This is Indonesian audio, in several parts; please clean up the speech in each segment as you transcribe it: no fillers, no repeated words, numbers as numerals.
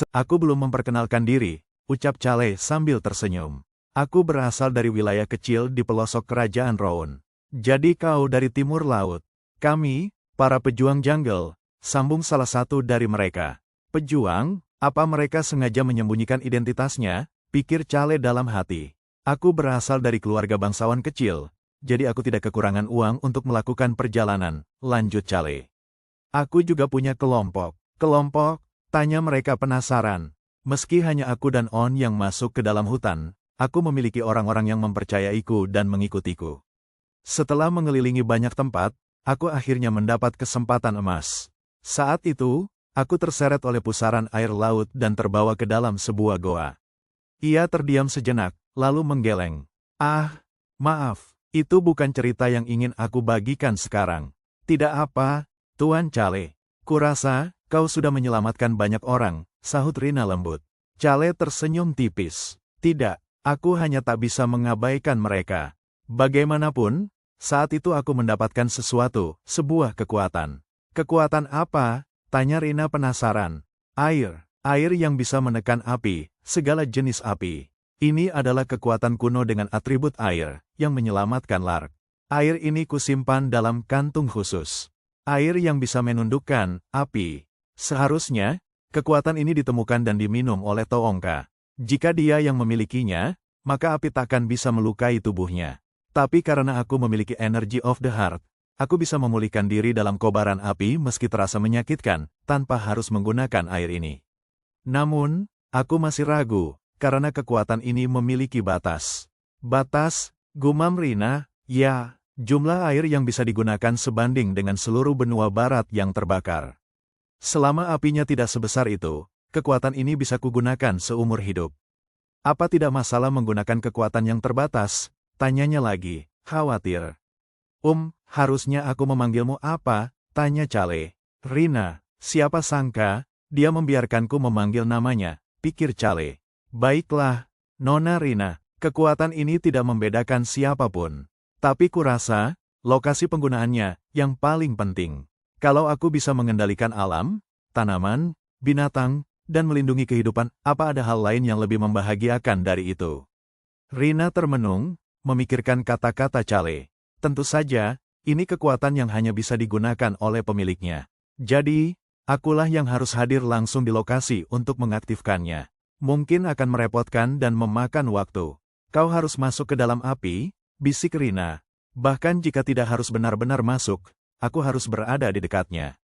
Aku belum memperkenalkan diri, ucap Chale sambil tersenyum. Aku berasal dari wilayah kecil di pelosok kerajaan Roun. Jadi kau dari timur laut. Kami, para pejuang jungle, sambung salah satu dari mereka. Pejuang? Apa mereka sengaja menyembunyikan identitasnya? Pikir Chale dalam hati. Aku berasal dari keluarga bangsawan kecil, jadi aku tidak kekurangan uang untuk melakukan perjalanan, lanjut Chale. Aku juga punya kelompok. Kelompok? Tanya mereka penasaran. Meski hanya aku dan On yang masuk ke dalam hutan, aku memiliki orang-orang yang mempercayaiku dan mengikutiku. Setelah mengelilingi banyak tempat, aku akhirnya mendapat kesempatan emas. Saat itu, aku terseret oleh pusaran air laut dan terbawa ke dalam sebuah goa. Ia terdiam sejenak, lalu menggeleng. Ah, maaf, itu bukan cerita yang ingin aku bagikan sekarang. Tidak apa, Tuan Chale. Kurasa, kau sudah menyelamatkan banyak orang, sahut Rina lembut. Chale tersenyum tipis. Tidak, aku hanya tak bisa mengabaikan mereka. Bagaimanapun, saat itu aku mendapatkan sesuatu, sebuah kekuatan. Kekuatan apa? Tanya Rina penasaran. Air yang bisa menekan api, segala jenis api. Ini adalah kekuatan kuno dengan atribut air, yang menyelamatkan Lark. Air ini kusimpan dalam kantung khusus. Air yang bisa menundukkan api. Seharusnya, kekuatan ini ditemukan dan diminum oleh Toongka. Jika dia yang memilikinya, maka api takkan bisa melukai tubuhnya. Tapi karena aku memiliki energy of the heart, aku bisa memulihkan diri dalam kobaran api meski terasa menyakitkan, tanpa harus menggunakan air ini. Namun, aku masih ragu, karena kekuatan ini memiliki batas. Batas? Gumam Rina, ya, jumlah air yang bisa digunakan sebanding dengan seluruh benua barat yang terbakar. Selama apinya tidak sebesar itu, kekuatan ini bisa kugunakan seumur hidup. Apa tidak masalah menggunakan kekuatan yang terbatas? Tanyanya lagi, khawatir. Harusnya aku memanggilmu apa? Tanya Chale. Rina, siapa sangka, dia membiarkanku memanggil namanya, pikir Chale. Baiklah, Nona Rina, kekuatan ini tidak membedakan siapapun. Tapi kurasa, lokasi penggunaannya, yang paling penting. Kalau aku bisa mengendalikan alam, tanaman, binatang, dan melindungi kehidupan, apa ada hal lain yang lebih membahagiakan dari itu? Rina termenung, memikirkan kata-kata Chale. Tentu saja, ini kekuatan yang hanya bisa digunakan oleh pemiliknya. Jadi, akulah yang harus hadir langsung di lokasi untuk mengaktifkannya. Mungkin akan merepotkan dan memakan waktu. Kau harus masuk ke dalam api, bisik Rina. Bahkan jika tidak harus benar-benar masuk, aku harus berada di dekatnya.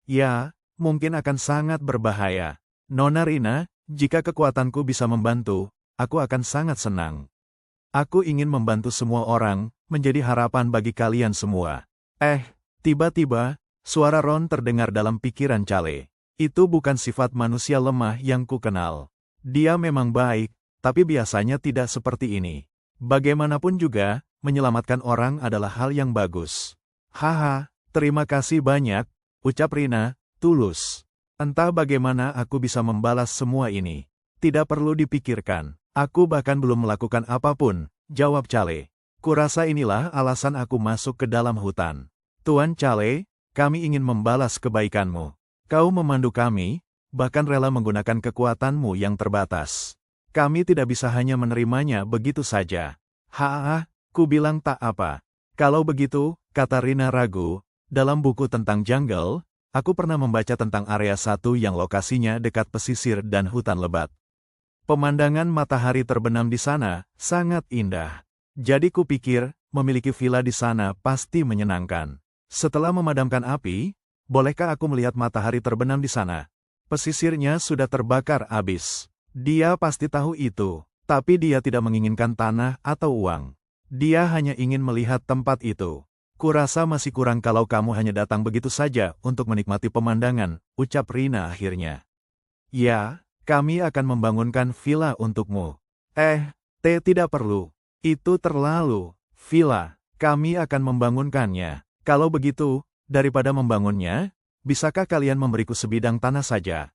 Ya, mungkin akan sangat berbahaya. Nona Rina, jika kekuatanku bisa membantu, aku akan sangat senang. Aku ingin membantu semua orang, menjadi harapan bagi kalian semua. Tiba-tiba, suara Ron terdengar dalam pikiran Chale. Itu bukan sifat manusia lemah yang kukenal. Dia memang baik, tapi biasanya tidak seperti ini. Bagaimanapun juga, menyelamatkan orang adalah hal yang bagus. Haha, terima kasih banyak, ucap Rina, tulus. Entah bagaimana aku bisa membalas semua ini. Tidak perlu dipikirkan. Aku bahkan belum melakukan apapun, jawab Chale. Kurasa inilah alasan aku masuk ke dalam hutan. Tuan Chale, kami ingin membalas kebaikanmu. Kau memandu kami, bahkan rela menggunakan kekuatanmu yang terbatas. Kami tidak bisa hanya menerimanya begitu saja. Ku bilang tak apa. Kalau begitu, kata Rina ragu, dalam buku tentang jungle, aku pernah membaca tentang area 1 yang lokasinya dekat pesisir dan hutan lebat. Pemandangan matahari terbenam di sana sangat indah. Jadi kupikir, memiliki villa di sana pasti menyenangkan. Setelah memadamkan api, bolehkah aku melihat matahari terbenam di sana? Pesisirnya sudah terbakar habis. Dia pasti tahu itu, tapi dia tidak menginginkan tanah atau uang. Dia hanya ingin melihat tempat itu. Kurasa masih kurang kalau kamu hanya datang begitu saja untuk menikmati pemandangan, ucap Rina akhirnya. Ya, kami akan membangunkan villa untukmu. Tidak perlu. Itu terlalu. Villa, kami akan membangunkannya. Kalau begitu, daripada membangunnya, bisakah kalian memberiku sebidang tanah saja?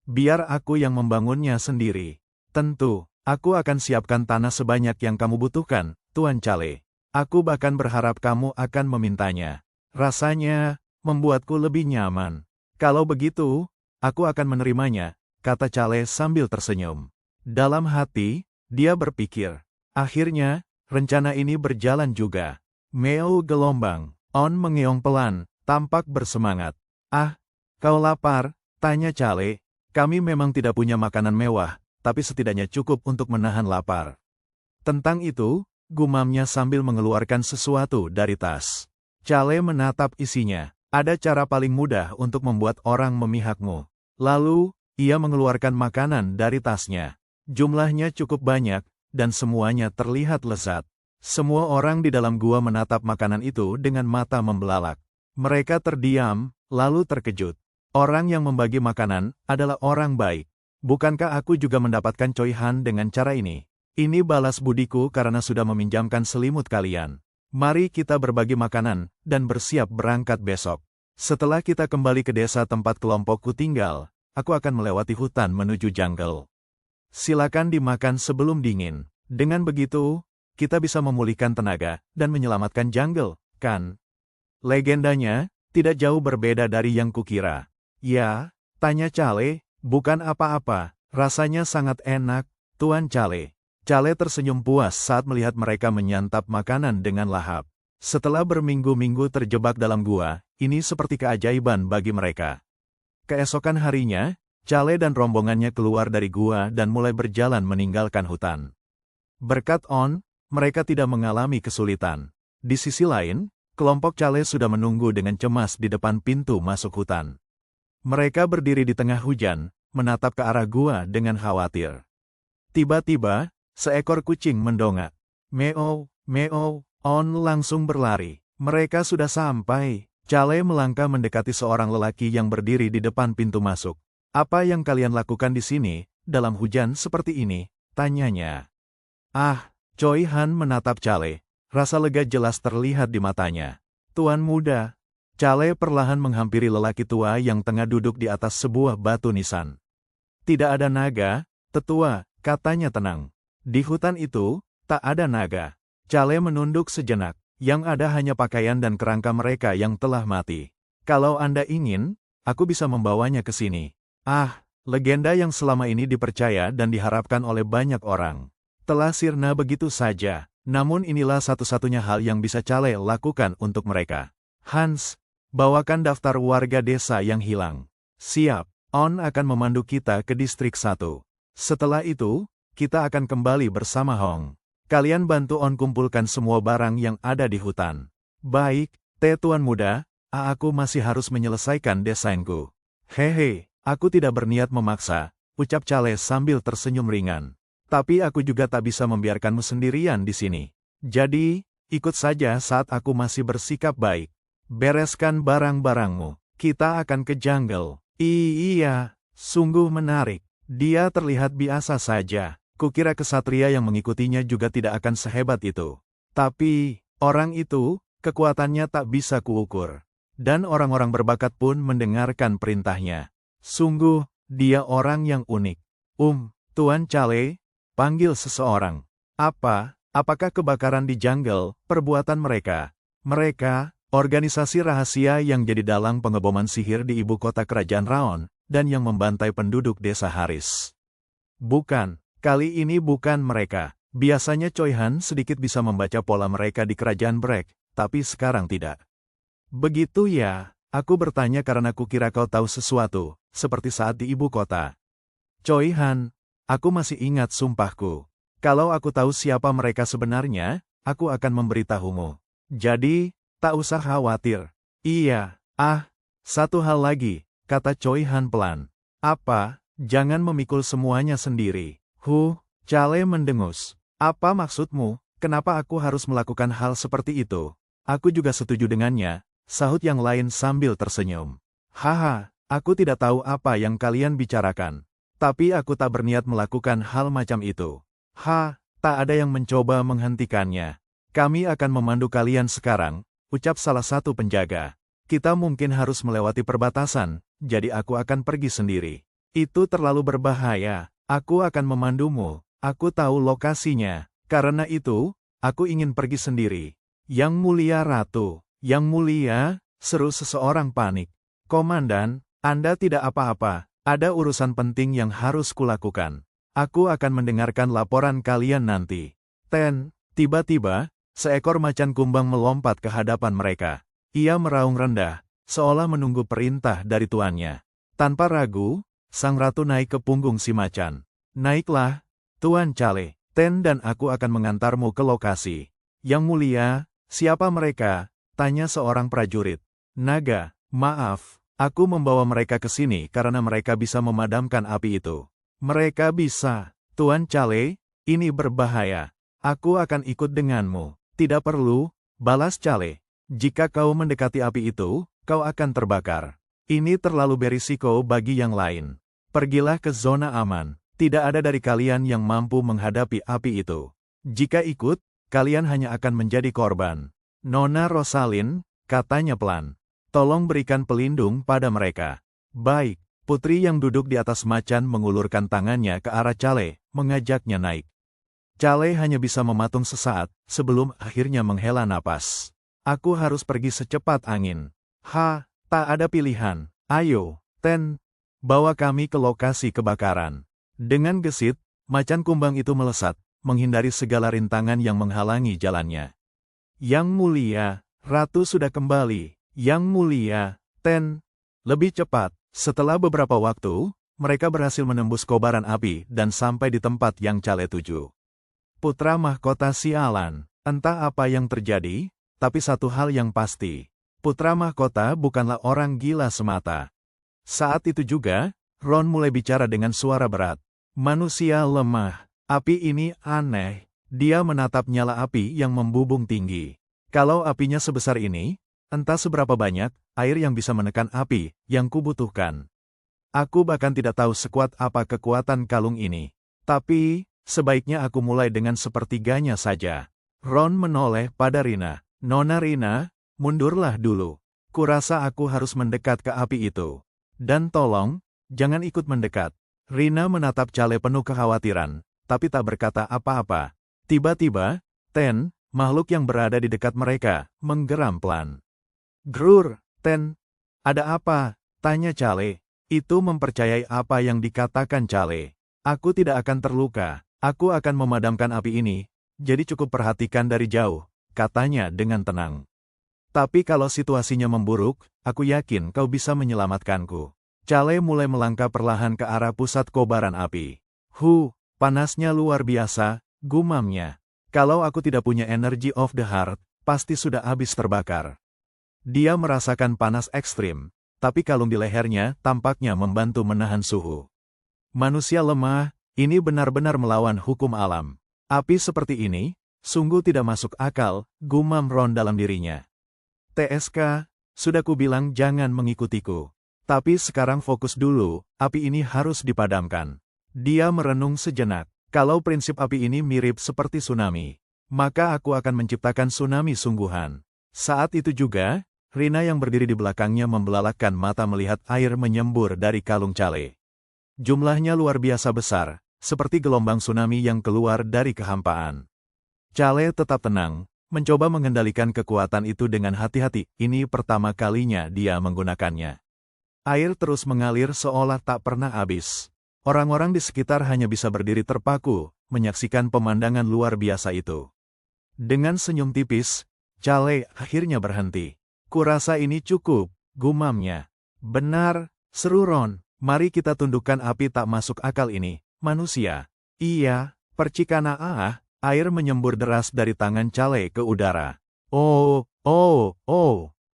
Biar aku yang membangunnya sendiri. Tentu, aku akan siapkan tanah sebanyak yang kamu butuhkan, Tuan Chale. Aku bahkan berharap kamu akan memintanya. Rasanya, membuatku lebih nyaman. Kalau begitu, aku akan menerimanya, kata Cale sambil tersenyum. Dalam hati, dia berpikir. Akhirnya, rencana ini berjalan juga. Meo gelombang. On mengeong pelan, tampak bersemangat. Ah, kau lapar? Tanya Cale. Kami memang tidak punya makanan mewah, tapi setidaknya cukup untuk menahan lapar. Tentang itu, gumamnya sambil mengeluarkan sesuatu dari tas. Cale menatap isinya. Ada cara paling mudah untuk membuat orang memihakmu. Lalu, ia mengeluarkan makanan dari tasnya. Jumlahnya cukup banyak, dan semuanya terlihat lezat. Semua orang di dalam gua menatap makanan itu dengan mata membelalak. Mereka terdiam, lalu terkejut. Orang yang membagi makanan adalah orang baik. Bukankah aku juga mendapatkan Choi Han dengan cara ini? Ini balas budiku karena sudah meminjamkan selimut kalian. Mari kita berbagi makanan, dan bersiap berangkat besok. Setelah kita kembali ke desa tempat kelompokku tinggal, aku akan melewati hutan menuju jungle. Silakan dimakan sebelum dingin. Dengan begitu, kita bisa memulihkan tenaga dan menyelamatkan jungle, kan? Legendanya tidak jauh berbeda dari yang kukira. Ya, tanya Cale, bukan apa-apa, rasanya sangat enak, Tuan Cale. Cale tersenyum puas saat melihat mereka menyantap makanan dengan lahap. Setelah berminggu-minggu terjebak dalam gua, ini seperti keajaiban bagi mereka. Keesokan harinya, Cale dan rombongannya keluar dari gua dan mulai berjalan meninggalkan hutan. Berkat On, mereka tidak mengalami kesulitan. Di sisi lain, kelompok Cale sudah menunggu dengan cemas di depan pintu masuk hutan. Mereka berdiri di tengah hujan, menatap ke arah gua dengan khawatir. Tiba-tiba, seekor kucing mendongak. Meow, meow, On langsung berlari. Mereka sudah sampai. Cale melangkah mendekati seorang lelaki yang berdiri di depan pintu masuk. Apa yang kalian lakukan di sini, dalam hujan seperti ini? Tanyanya. Ah, Choi Han menatap Cale. Rasa lega jelas terlihat di matanya. Tuan muda. Cale perlahan menghampiri lelaki tua yang tengah duduk di atas sebuah batu nisan. Tidak ada naga, tetua, katanya tenang. Di hutan itu, tak ada naga. Cale menunduk sejenak. Yang ada hanya pakaian dan kerangka mereka yang telah mati. Kalau Anda ingin, aku bisa membawanya ke sini. Ah, legenda yang selama ini dipercaya dan diharapkan oleh banyak orang. Telah sirna begitu saja, namun inilah satu-satunya hal yang bisa Cale lakukan untuk mereka. Hans, bawakan daftar warga desa yang hilang. Siap, On akan memandu kita ke distrik 1. Setelah itu, kita akan kembali bersama Hong. Kalian bantu On kumpulkan semua barang yang ada di hutan. Baik, Tuan muda, aku masih harus menyelesaikan desainku. Hehe, aku tidak berniat memaksa, ucap Cale sambil tersenyum ringan. Tapi aku juga tak bisa membiarkanmu sendirian di sini. Jadi, ikut saja saat aku masih bersikap baik. Bereskan barang-barangmu. Kita akan ke jungle. Iya, sungguh menarik. Dia terlihat biasa saja. Kukira kesatria yang mengikutinya juga tidak akan sehebat itu. Tapi, orang itu, kekuatannya tak bisa kuukur. Dan orang-orang berbakat pun mendengarkan perintahnya. Sungguh, dia orang yang unik. Tuan Cale, panggil seseorang. Apakah kebakaran di jungle, perbuatan mereka? Mereka, organisasi rahasia yang jadi dalang pengeboman sihir di ibu kota kerajaan Raon, dan yang membantai penduduk desa Haris. Bukan, kali ini bukan mereka. Biasanya Choi Han sedikit bisa membaca pola mereka di kerajaan Brek, tapi sekarang tidak. Begitu ya, aku bertanya karena kukira kau tahu sesuatu, seperti saat di ibu kota. Choi Han, aku masih ingat sumpahku. Kalau aku tahu siapa mereka sebenarnya, aku akan memberitahumu. Jadi, tak usah khawatir. Iya, satu hal lagi, kata Choi Han pelan. Apa, jangan memikul semuanya sendiri. Cale mendengus. Apa maksudmu, kenapa aku harus melakukan hal seperti itu? Aku juga setuju dengannya, sahut yang lain sambil tersenyum. Haha, aku tidak tahu apa yang kalian bicarakan. Tapi aku tak berniat melakukan hal macam itu. Tak ada yang mencoba menghentikannya. Kami akan memandu kalian sekarang, ucap salah satu penjaga. Kita mungkin harus melewati perbatasan, jadi aku akan pergi sendiri. Itu terlalu berbahaya, aku akan memandumu, aku tahu lokasinya. Karena itu, aku ingin pergi sendiri. Yang mulia ratu, yang mulia, seru seseorang panik. Komandan, Anda tidak apa-apa, Ada urusan penting yang harus kulakukan. Aku akan mendengarkan laporan kalian nanti. Ten, tiba-tiba, seekor macan kumbang melompat ke hadapan mereka. Ia meraung rendah, seolah menunggu perintah dari tuannya. Tanpa ragu, sang ratu naik ke punggung si macan. Naiklah, Tuan Cale. Ten dan aku akan mengantarmu ke lokasi. Yang mulia, siapa mereka? Tanya seorang prajurit. Naga, maaf. Aku membawa mereka ke sini karena mereka bisa memadamkan api itu. Mereka bisa. Tuan Cale, ini berbahaya. Aku akan ikut denganmu. Tidak perlu, balas Cale. Jika kau mendekati api itu, kau akan terbakar. Ini terlalu berisiko bagi yang lain. Pergilah ke zona aman. Tidak ada dari kalian yang mampu menghadapi api itu. Jika ikut, kalian hanya akan menjadi korban. Nona Rosalind, katanya pelan. Tolong berikan pelindung pada mereka. Baik, putri yang duduk di atas macan mengulurkan tangannya ke arah Cale, mengajaknya naik. Cale hanya bisa mematung sesaat, sebelum akhirnya menghela napas. Aku harus pergi secepat angin. Tak ada pilihan. Ayo, Ten, bawa kami ke lokasi kebakaran. Dengan gesit, macan kumbang itu melesat, menghindari segala rintangan yang menghalangi jalannya. Yang mulia, Ratu sudah kembali. Yang mulia, Ten, lebih cepat. Setelah beberapa waktu, mereka berhasil menembus kobaran api dan sampai di tempat yang Cale tuju. Putra mahkota sialan, entah apa yang terjadi, tapi satu hal yang pasti. Putra mahkota bukanlah orang gila semata. Saat itu juga, Ron mulai bicara dengan suara berat. Manusia lemah, api ini aneh. Dia menatap nyala api yang membubung tinggi. Kalau apinya sebesar ini, entah seberapa banyak air yang bisa menekan api yang kubutuhkan. Aku bahkan tidak tahu sekuat apa kekuatan kalung ini. Tapi, sebaiknya aku mulai dengan sepertiganya saja. Ron menoleh pada Rina. Nona Rina, mundurlah dulu. Kurasa aku harus mendekat ke api itu. Dan tolong, jangan ikut mendekat. Rina menatap Cale penuh kekhawatiran, tapi tak berkata apa-apa. Tiba-tiba, Ten, makhluk yang berada di dekat mereka, menggeram pelan. Grur, Ten, ada apa? Tanya Cale. Itu mempercayai apa yang dikatakan Cale. Aku tidak akan terluka. Aku akan memadamkan api ini, jadi cukup perhatikan dari jauh, katanya dengan tenang. Tapi kalau situasinya memburuk, aku yakin kau bisa menyelamatkanku. Cale mulai melangkah perlahan ke arah pusat kobaran api. Panasnya luar biasa, gumamnya. Kalau aku tidak punya energy of the heart, pasti sudah habis terbakar. Dia merasakan panas ekstrim, tapi kalung di lehernya tampaknya membantu menahan suhu. Manusia lemah, ini benar-benar melawan hukum alam. Api seperti ini, sungguh tidak masuk akal, gumam Ron dalam dirinya. TSK, sudah kubilang jangan mengikutiku. Tapi sekarang fokus dulu, api ini harus dipadamkan. Dia merenung sejenak. Kalau prinsip api ini mirip seperti tsunami, maka aku akan menciptakan tsunami sungguhan. Saat itu juga, Rina yang berdiri di belakangnya membelalakkan mata melihat air menyembur dari kalung Cale. Jumlahnya luar biasa besar, seperti gelombang tsunami yang keluar dari kehampaan. Cale tetap tenang, mencoba mengendalikan kekuatan itu dengan hati-hati. Ini pertama kalinya dia menggunakannya. Air terus mengalir seolah tak pernah habis. Orang-orang di sekitar hanya bisa berdiri terpaku, menyaksikan pemandangan luar biasa itu. Dengan senyum tipis, Cale akhirnya berhenti. Kurasa ini cukup, gumamnya. Benar, seru Ron, mari kita tundukkan api tak masuk akal ini, manusia. Iya, percikan air menyembur deras dari tangan Cale ke udara. Oh.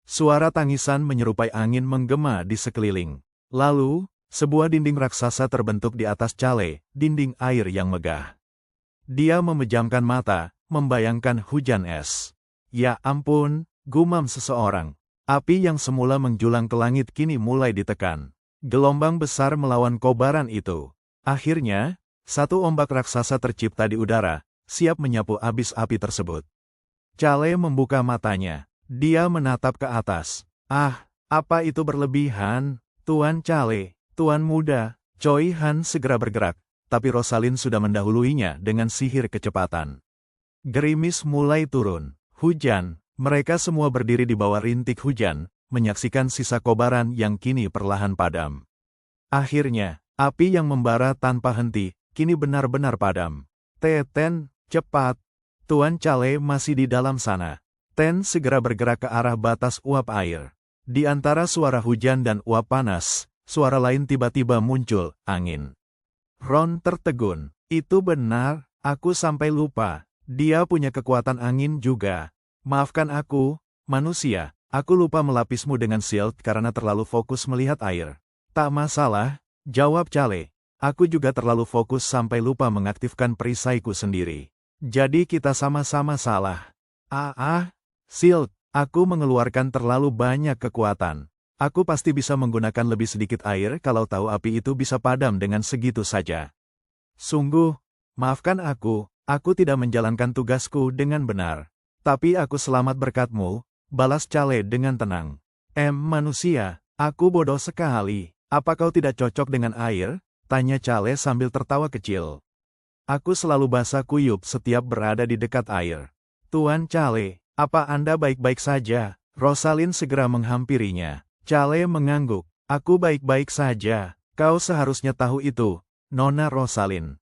Suara tangisan menyerupai angin menggema di sekeliling. Lalu, sebuah dinding raksasa terbentuk di atas Cale, dinding air yang megah. Dia memejamkan mata, membayangkan hujan es. Ya ampun, gumam seseorang. Api yang semula menjulang ke langit kini mulai ditekan. Gelombang besar melawan kobaran itu. Akhirnya, satu ombak raksasa tercipta di udara, siap menyapu habis api tersebut. Cale membuka matanya. Dia menatap ke atas. Apa itu berlebihan? Tuan Cale, Tuan muda. Choi Han segera bergerak, tapi Rosalind sudah mendahuluinya dengan sihir kecepatan. Gerimis mulai turun. Hujan. Mereka semua berdiri di bawah rintik hujan, menyaksikan sisa kobaran yang kini perlahan padam. Akhirnya, api yang membara tanpa henti, kini benar-benar padam. Ten, cepat. Tuan Cale masih di dalam sana. Ten segera bergerak ke arah batas uap air. Di antara suara hujan dan uap panas, suara lain tiba-tiba muncul, angin. Ron tertegun. Itu benar, aku sampai lupa. Dia punya kekuatan angin juga. Maafkan aku, manusia. Aku lupa melapismu dengan shield karena terlalu fokus melihat air. Tak masalah, jawab Cale. Aku juga terlalu fokus sampai lupa mengaktifkan perisaiku sendiri. Jadi kita sama-sama salah. Shield, aku mengeluarkan terlalu banyak kekuatan. Aku pasti bisa menggunakan lebih sedikit air kalau tahu api itu bisa padam dengan segitu saja. Sungguh, maafkan aku tidak menjalankan tugasku dengan benar. Tapi aku selamat berkatmu, balas Cale dengan tenang. Manusia, aku bodoh sekali. Apa kau tidak cocok dengan air? Tanya Cale sambil tertawa kecil. Aku selalu basah kuyup setiap berada di dekat air. Tuan Cale, apa Anda baik-baik saja? Rosalind segera menghampirinya. Cale mengangguk. Aku baik-baik saja. Kau seharusnya tahu itu, Nona Rosalind.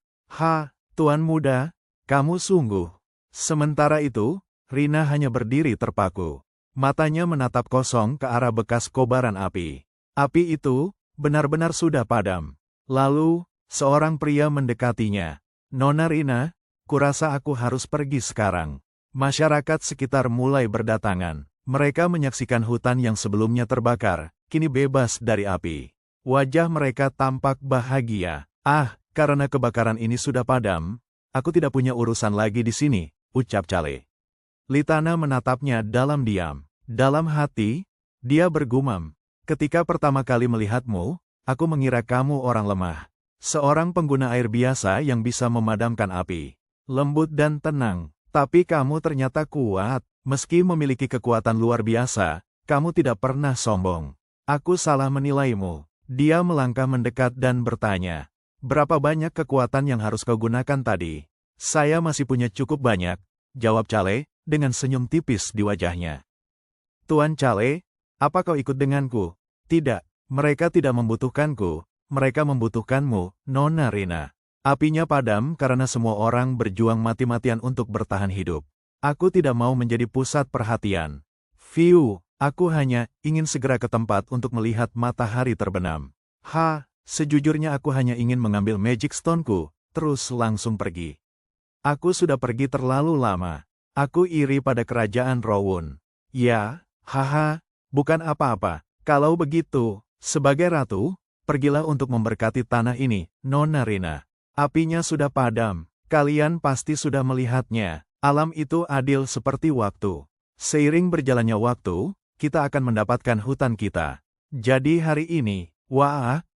Tuan muda, kamu sungguh. Sementara itu, Rina hanya berdiri terpaku. Matanya menatap kosong ke arah bekas kobaran api. Api itu benar-benar sudah padam. Lalu, seorang pria mendekatinya. Nona Rina, kurasa aku harus pergi sekarang. Masyarakat sekitar mulai berdatangan. Mereka menyaksikan hutan yang sebelumnya terbakar, kini bebas dari api. Wajah mereka tampak bahagia. Karena kebakaran ini sudah padam, aku tidak punya urusan lagi di sini, ucap Cale. Litana menatapnya dalam diam. Dalam hati, dia bergumam. Ketika pertama kali melihatmu, aku mengira kamu orang lemah. Seorang pengguna air biasa yang bisa memadamkan api. Lembut dan tenang, tapi kamu ternyata kuat. Meski memiliki kekuatan luar biasa, kamu tidak pernah sombong. Aku salah menilaimu. Dia melangkah mendekat dan bertanya, berapa banyak kekuatan yang harus kau gunakan tadi? Saya masih punya cukup banyak, jawab Cale, dengan senyum tipis di wajahnya. Tuan Cale, apa kau ikut denganku? Tidak, mereka tidak membutuhkanku. Mereka membutuhkanmu, Nona Rina. Apinya padam karena semua orang berjuang mati-matian untuk bertahan hidup. Aku tidak mau menjadi pusat perhatian. Aku hanya ingin segera ke tempat untuk melihat matahari terbenam. Sejujurnya aku hanya ingin mengambil Magic Stone-ku, terus langsung pergi. Aku sudah pergi terlalu lama. Aku iri pada kerajaan Rowan. Ya, bukan apa-apa. Kalau begitu, sebagai ratu, pergilah untuk memberkati tanah ini, Nona Rina. Apinya sudah padam, kalian pasti sudah melihatnya. Alam itu adil seperti waktu. Seiring berjalannya waktu, kita akan mendapatkan hutan kita. Jadi hari ini,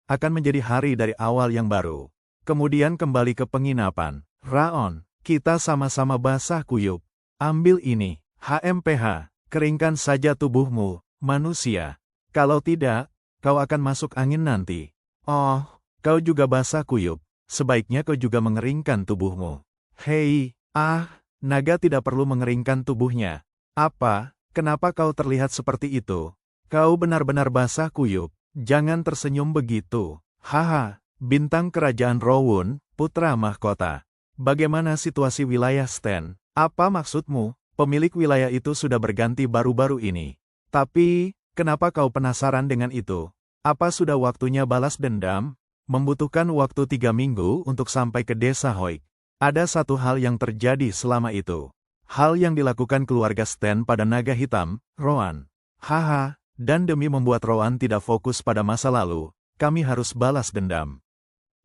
akan menjadi hari dari awal yang baru. Kemudian kembali ke penginapan. Raon, kita sama-sama basah kuyup. Ambil ini, HMPH, keringkan saja tubuhmu, manusia. Kalau tidak, kau akan masuk angin nanti. Kau juga basah kuyup. Sebaiknya kau juga mengeringkan tubuhmu. Hei, naga tidak perlu mengeringkan tubuhnya. Kenapa kau terlihat seperti itu? Kau benar-benar basah kuyup. Jangan tersenyum begitu. Bintang kerajaan Rowan, putra mahkota. Bagaimana situasi wilayah Sten? Apa maksudmu? Pemilik wilayah itu sudah berganti baru-baru ini. Tapi, kenapa kau penasaran dengan itu? Apa sudah waktunya balas dendam? Membutuhkan waktu 3 minggu untuk sampai ke desa Hoik. Ada satu hal yang terjadi selama itu. Hal yang dilakukan keluarga Sten pada naga hitam, Rowan. Dan demi membuat Rowan tidak fokus pada masa lalu, kami harus balas dendam.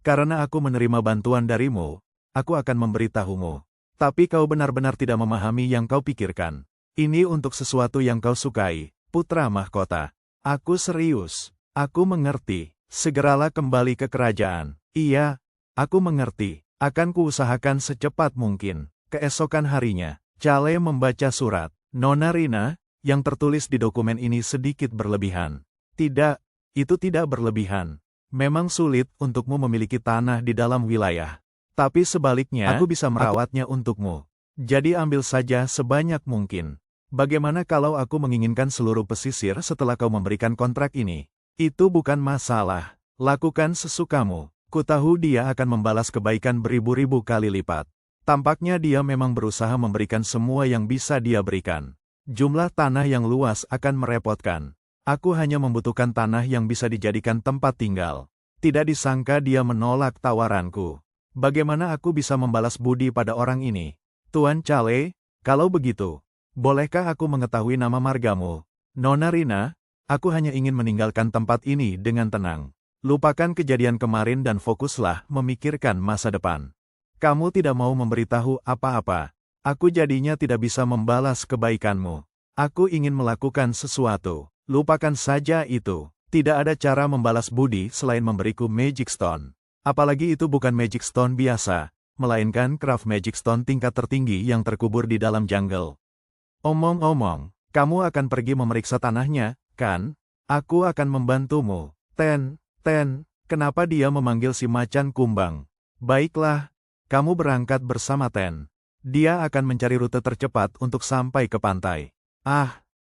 Karena aku menerima bantuan darimu, aku akan memberitahumu. Tapi kau benar-benar tidak memahami yang kau pikirkan. Ini untuk sesuatu yang kau sukai, putra mahkota. Aku serius. Aku mengerti. Segeralah kembali ke kerajaan. Iya, aku mengerti. Akan kuusahakan secepat mungkin. Keesokan harinya, Cale membaca surat. Nona Rina, yang tertulis di dokumen ini sedikit berlebihan. Tidak, itu tidak berlebihan. Memang sulit untukmu memiliki tanah di dalam wilayah. Tapi sebaliknya, aku bisa merawatnya untukmu. Jadi ambil saja sebanyak mungkin. Bagaimana kalau aku menginginkan seluruh pesisir setelah kau memberikan kontrak ini? Itu bukan masalah. Lakukan sesukamu. Kutahu dia akan membalas kebaikan beribu-ribu kali lipat. Tampaknya dia memang berusaha memberikan semua yang bisa dia berikan. Jumlah tanah yang luas akan merepotkan. Aku hanya membutuhkan tanah yang bisa dijadikan tempat tinggal. Tidak disangka dia menolak tawaranku. Bagaimana aku bisa membalas budi pada orang ini? Tuan Chale, kalau begitu, bolehkah aku mengetahui nama margamu? Nona Rina, aku hanya ingin meninggalkan tempat ini dengan tenang. Lupakan kejadian kemarin dan fokuslah memikirkan masa depan. Kamu tidak mau memberitahu apa-apa. Aku jadinya tidak bisa membalas kebaikanmu. Aku ingin melakukan sesuatu. Lupakan saja itu. Tidak ada cara membalas budi selain memberiku Magic Stone. Apalagi itu bukan Magic Stone biasa, melainkan Craft Magic Stone tingkat tertinggi yang terkubur di dalam jungle. Omong-omong, kamu akan pergi memeriksa tanahnya, kan? Aku akan membantumu. Kenapa dia memanggil si macan kumbang? Baiklah, kamu berangkat bersama Ten. Dia akan mencari rute tercepat untuk sampai ke pantai.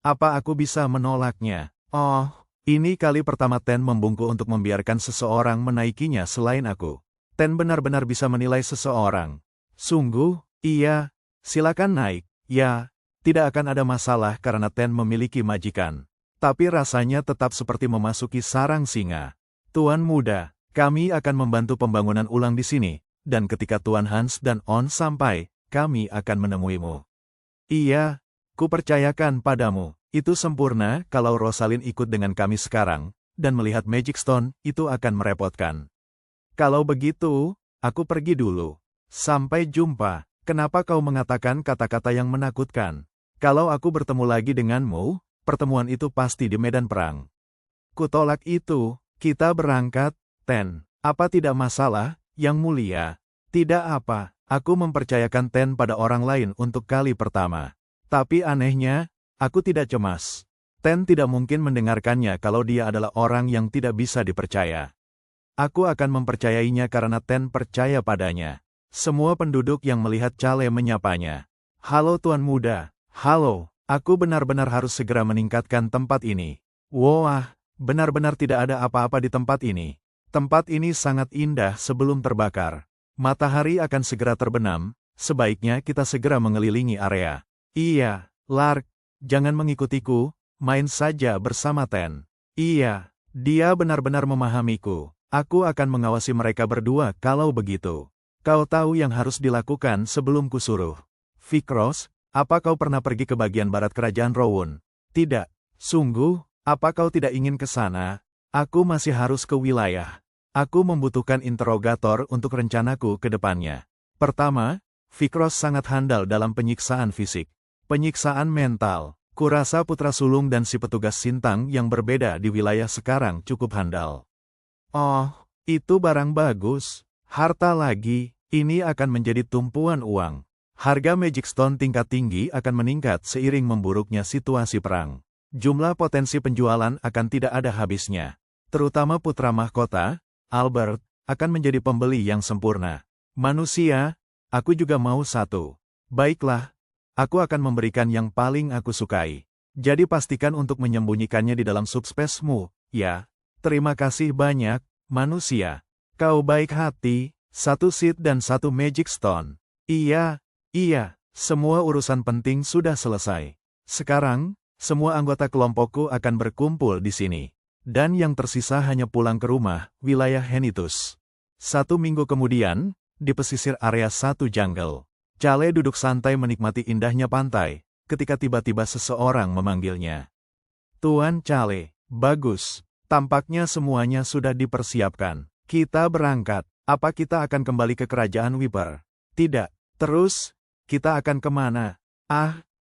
Apa aku bisa menolaknya? Oh, ini kali pertama Ten membungkuk untuk membiarkan seseorang menaikinya selain aku. Ten benar-benar bisa menilai seseorang. Sungguh, iya, silakan naik. Ya, tidak akan ada masalah karena Ten memiliki majikan. Tapi rasanya tetap seperti memasuki sarang singa. Tuan muda, kami akan membantu pembangunan ulang di sini, dan ketika Tuan Hans dan On sampai, kami akan menemuimu. Iya, kupercayakan padamu. Itu sempurna kalau Rosalind ikut dengan kami sekarang, dan melihat Magic Stone, itu akan merepotkan. Kalau begitu, aku pergi dulu. Sampai jumpa. Kenapa kau mengatakan kata-kata yang menakutkan? Kalau aku bertemu lagi denganmu, pertemuan itu pasti di medan perang. Kutolak itu. Kita berangkat, Ten. Apa tidak masalah, Yang Mulia? Tidak apa, aku mempercayakan Ten pada orang lain untuk kali pertama. Tapi anehnya, aku tidak cemas. Ten tidak mungkin mendengarkannya kalau dia adalah orang yang tidak bisa dipercaya. Aku akan mempercayainya karena Ten percaya padanya. Semua penduduk yang melihat Chale menyapanya. Halo Tuan Muda, halo, aku benar-benar harus segera meningkatkan tempat ini. Wah. Benar-benar tidak ada apa-apa di tempat ini. Tempat ini sangat indah sebelum terbakar. Matahari akan segera terbenam, sebaiknya kita segera mengelilingi area. Iya, Lark, jangan mengikutiku, main saja bersama Ten. Iya, dia benar-benar memahamiku. Aku akan mengawasi mereka berdua kalau begitu. Kau tahu yang harus dilakukan sebelum kusuruh. Vikros, apa kau pernah pergi ke bagian barat kerajaan Rowan? Tidak, sungguh? Apa kau tidak ingin ke sana? Aku masih harus ke wilayah. Aku membutuhkan interrogator untuk rencanaku ke depannya. Pertama, Vikros sangat handal dalam penyiksaan fisik. Penyiksaan mental. Kurasa putra sulung dan si petugas Sintang yang berbeda di wilayah sekarang cukup handal. Oh, itu barang bagus. Harta lagi, ini akan menjadi tumpuan uang. Harga Magic Stone tingkat tinggi akan meningkat seiring memburuknya situasi perang. Jumlah potensi penjualan akan tidak ada habisnya. Terutama putra mahkota, Albert, akan menjadi pembeli yang sempurna. Manusia, aku juga mau satu. Baiklah, aku akan memberikan yang paling aku sukai. Jadi pastikan untuk menyembunyikannya di dalam subspace-mu, ya. Terima kasih banyak, manusia. Kau baik hati, 1 seed dan 1 Magic Stone. Iya, semua urusan penting sudah selesai. Sekarang, semua anggota kelompokku akan berkumpul di sini. Dan yang tersisa hanya pulang ke rumah, wilayah Henitus. 1 minggu kemudian, di pesisir area 1 jungle, Chale duduk santai menikmati indahnya pantai, ketika tiba-tiba seseorang memanggilnya. Tuan Chale, bagus. Tampaknya semuanya sudah dipersiapkan. Kita berangkat. Apa kita akan kembali ke kerajaan Wiper? Tidak. Terus, kita akan kemana?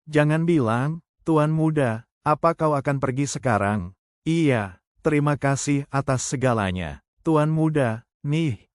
Jangan bilang, Tuan Muda, apa kau akan pergi sekarang? Iya, terima kasih atas segalanya. Tuan Muda, nih,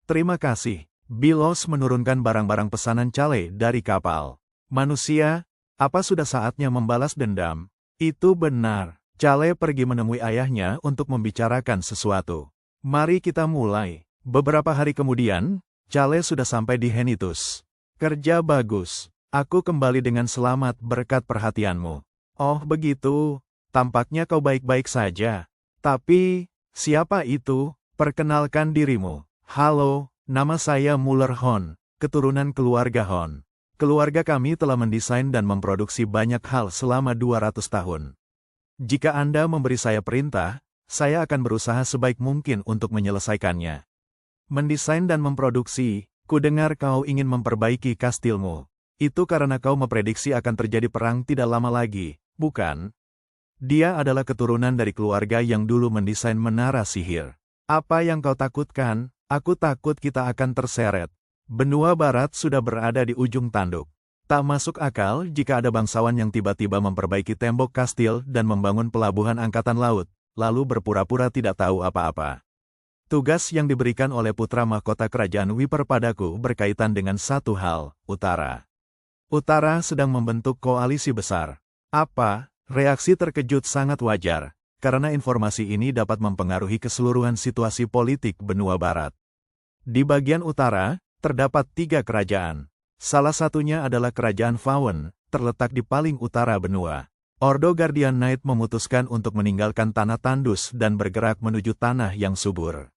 terima kasih. Bilos menurunkan barang-barang pesanan Chale dari kapal. Manusia, apa sudah saatnya membalas dendam? Itu benar. Chale pergi menemui ayahnya untuk membicarakan sesuatu. Mari kita mulai. Beberapa hari kemudian, Chale sudah sampai di Henitus. Kerja bagus. Aku kembali dengan selamat berkat perhatianmu. Oh begitu, tampaknya kau baik-baik saja. Tapi, Siapa itu? Perkenalkan dirimu. Halo, nama saya Muller Hon, keturunan keluarga Hon. Keluarga kami telah mendesain dan memproduksi banyak hal selama 200 tahun. Jika Anda memberi saya perintah, saya akan berusaha sebaik mungkin untuk menyelesaikannya. Mendesain dan memproduksi, kudengar kau ingin memperbaiki kastilmu. Itu karena kau memprediksi akan terjadi perang tidak lama lagi, bukan? Dia adalah keturunan dari keluarga yang dulu mendesain menara sihir. Apa yang kau takutkan? Aku takut kita akan terseret. Benua Barat sudah berada di ujung tanduk. Tak masuk akal jika ada bangsawan yang tiba-tiba memperbaiki tembok kastil dan membangun pelabuhan angkatan laut, lalu berpura-pura tidak tahu apa-apa. Tugas yang diberikan oleh putra mahkota kerajaan Wiper padaku berkaitan dengan satu hal, Utara. Utara sedang membentuk koalisi besar. Apa? Reaksi terkejut sangat wajar, karena informasi ini dapat mempengaruhi keseluruhan situasi politik benua barat. Di bagian utara, terdapat 3 kerajaan. Salah satunya adalah Kerajaan Fawn, terletak di paling utara benua. Ordo Guardian Knight memutuskan untuk meninggalkan tanah tandus dan bergerak menuju tanah yang subur.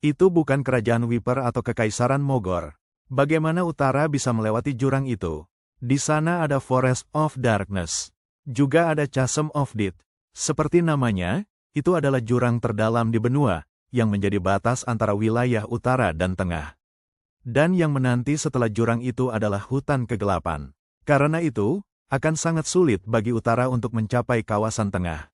Itu bukan kerajaan Wiper atau kekaisaran Mogor. Bagaimana utara bisa melewati jurang itu? Di sana ada Forest of Darkness. Juga ada Chasm of Death. Seperti namanya, itu adalah jurang terdalam di benua, yang menjadi batas antara wilayah utara dan tengah. Dan yang menanti setelah jurang itu adalah hutan kegelapan. Karena itu, akan sangat sulit bagi utara untuk mencapai kawasan tengah.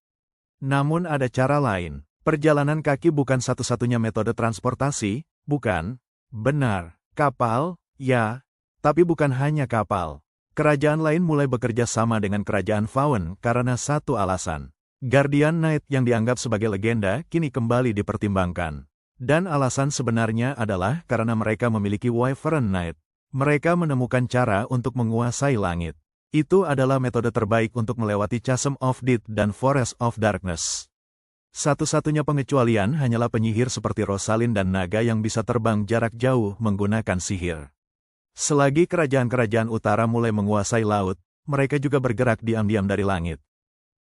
Namun ada cara lain. Perjalanan kaki bukan satu-satunya metode transportasi, bukan? Benar, kapal, ya. Tapi bukan hanya kapal. Kerajaan lain mulai bekerja sama dengan Kerajaan Fawn karena satu alasan. Guardian Knight yang dianggap sebagai legenda kini kembali dipertimbangkan. Dan alasan sebenarnya adalah karena mereka memiliki Wyvern Knight. Mereka menemukan cara untuk menguasai langit. Itu adalah metode terbaik untuk melewati Chasm of Death dan Forest of Darkness. Satu-satunya pengecualian hanyalah penyihir seperti Rosalind dan naga yang bisa terbang jarak jauh menggunakan sihir. Selagi kerajaan-kerajaan utara mulai menguasai laut, mereka juga bergerak diam-diam dari langit.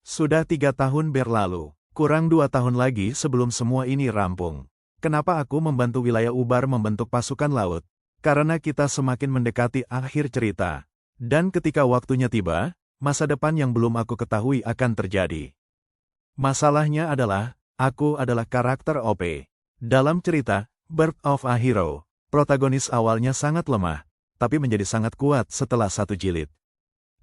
Sudah 3 tahun berlalu, kurang 2 tahun lagi sebelum semua ini rampung. Kenapa aku membantu wilayah Ubar membentuk pasukan laut? Karena kita semakin mendekati akhir cerita. Dan ketika waktunya tiba, masa depan yang belum aku ketahui akan terjadi. Masalahnya adalah, aku adalah karakter OP. Dalam cerita, Birth of a Hero, protagonis awalnya sangat lemah, tapi menjadi sangat kuat setelah 1 jilid.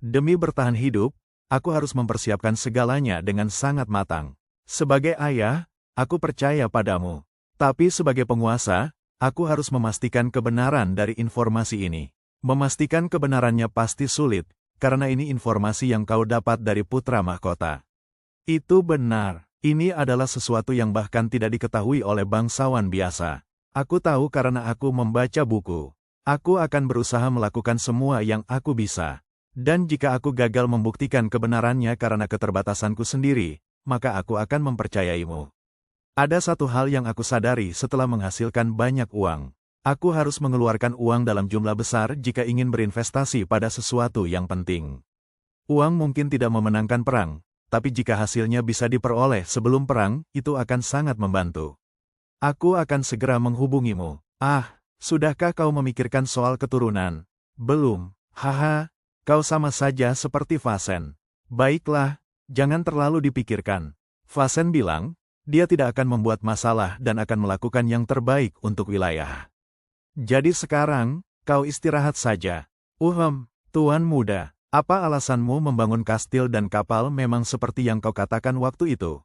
Demi bertahan hidup, aku harus mempersiapkan segalanya dengan sangat matang. Sebagai ayah, aku percaya padamu. Tapi sebagai penguasa, aku harus memastikan kebenaran dari informasi ini. Memastikan kebenarannya pasti sulit, karena ini informasi yang kau dapat dari putra mahkota. Itu benar, ini adalah sesuatu yang bahkan tidak diketahui oleh bangsawan biasa. Aku tahu karena aku membaca buku. Aku akan berusaha melakukan semua yang aku bisa. Dan jika aku gagal membuktikan kebenarannya karena keterbatasanku sendiri, maka aku akan mempercayaimu. Ada satu hal yang aku sadari setelah menghasilkan banyak uang. Aku harus mengeluarkan uang dalam jumlah besar jika ingin berinvestasi pada sesuatu yang penting. Uang mungkin tidak memenangkan perang, tapi jika hasilnya bisa diperoleh sebelum perang, itu akan sangat membantu. Aku akan segera menghubungimu. Ah, sudahkah kau memikirkan soal keturunan? Belum, haha, kau sama saja seperti Fasen. Baiklah, jangan terlalu dipikirkan. Fasen bilang, dia tidak akan membuat masalah dan akan melakukan yang terbaik untuk wilayah. Jadi sekarang, kau istirahat saja. Tuan muda. Apa alasanmu membangun kastil dan kapal memang seperti yang kau katakan waktu itu?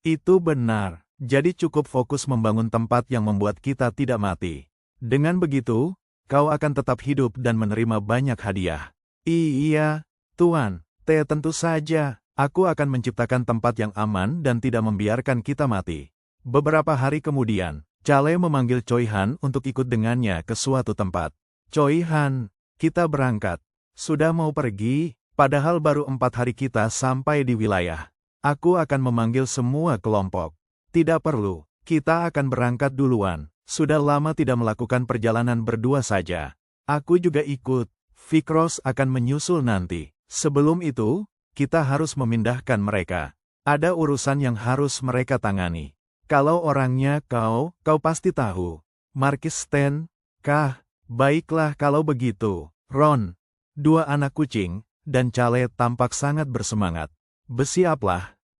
Itu benar, jadi cukup fokus membangun tempat yang membuat kita tidak mati. Dengan begitu, kau akan tetap hidup dan menerima banyak hadiah. Iya, Tuan, tentu saja, aku akan menciptakan tempat yang aman dan tidak membiarkan kita mati. Beberapa hari kemudian, Chale memanggil Choi Han untuk ikut dengannya ke suatu tempat. Choi Han, kita berangkat. Sudah mau pergi, padahal baru 4 hari kita sampai di wilayah. Aku akan memanggil semua kelompok. Tidak perlu, kita akan berangkat duluan. Sudah lama tidak melakukan perjalanan berdua saja. Aku juga ikut. Vikros akan menyusul nanti. Sebelum itu, kita harus memindahkan mereka. Ada urusan yang harus mereka tangani. Kalau orangnya kau pasti tahu. Markis Sten, kah? Baiklah kalau begitu. Ron, dua anak kucing, dan Calais tampak sangat bersemangat. Bersiaplah,